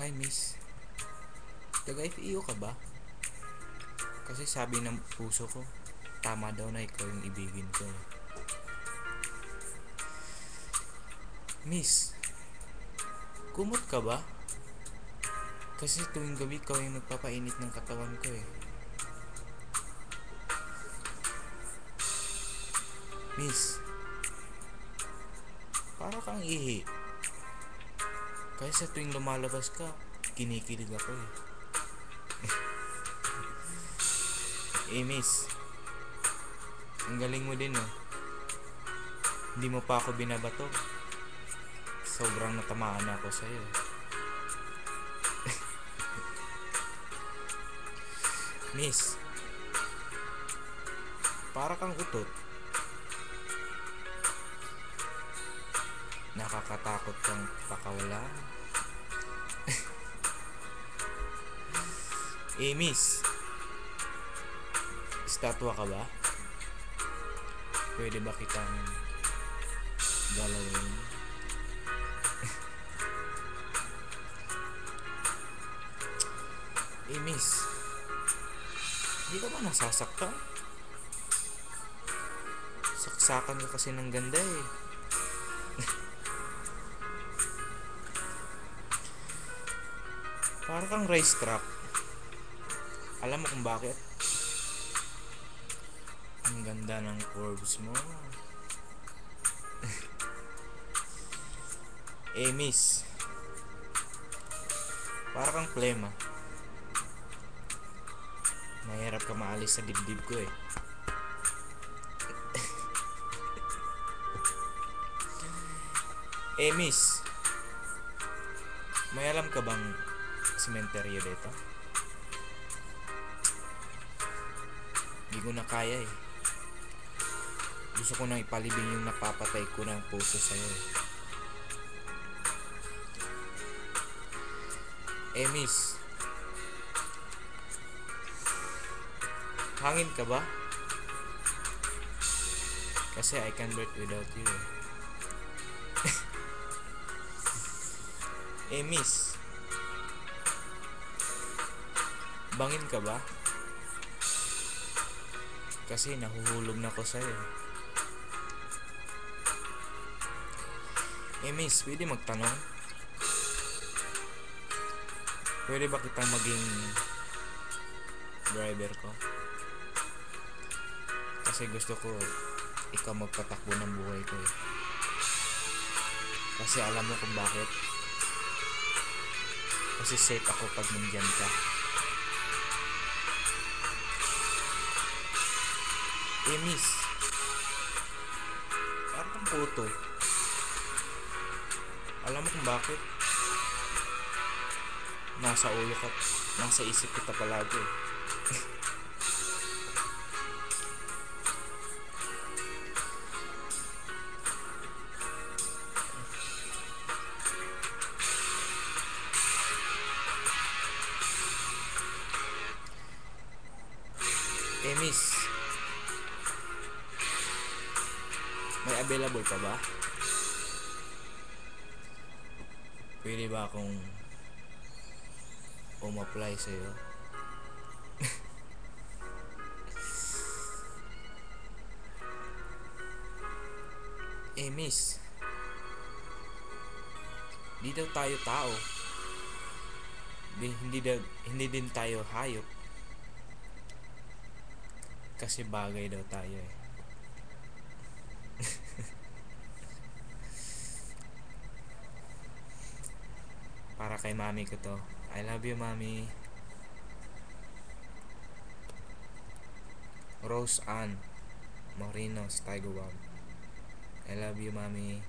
Hi, miss. Taga-FEU ka ba? Kasi sabi ng puso ko, tama daw na ikaw yung ibigin ko. Miss, kumot ka ba? Kasi tuwing gabi ikaw yung nagpapainit ng katawan ko eh. Miss, para kang ihi. Kasi sa tuwing lumalabas ka, kinikilig ako eh. Miss, ang galing mo din oh. Hindi mo pa ako binabato. Sobrang natamaan ako sa'yo. Miss, para kang utot. Nakakatakot kang pakawalan. Miss, estatwa ka ba? Pwede ba kitang galawin? Miss, di ka ba nasasaktan? Saksakan ka kasi ng ganda eh. Para kang racetrack. Alam mo kung bakit? Ang ganda ng curves mo. Miss, para kang plema. Mahirap ka maalis sa dibdib ko eh. Miss, may alam ka bang sementeryo dito? Hindi ko na kaya eh. Gusto ko nang ipalibing yung napapatay ko ng puso sa'yo eh. Miss, hangin ka ba? Kasi I can't breathe without you eh. Miss, bangin ka ba? Kasi nahuhulog na ko sa'yo Miss, pwede magtanong? Pwede ba kitang maging driver ko? Kasi gusto ko ikaw magpatakbo ng buhay ko eh. Kasi alam mo kung bakit? Kasi safe ako pag nandyan ka. Miss, parang puto. Alam mo kung bakit? Nasa ulo ka, nasa isip kita palagi Miss, may available pa ba? Pwede ba akong apply sa'yo? Miss, di daw tayo tao. Hindi din tayo hayop. Kasi bagay daw tayo eh. Para kay mami ko to. I love you, mami. Rose Ann Moreno, Tiger One. I love you, mami.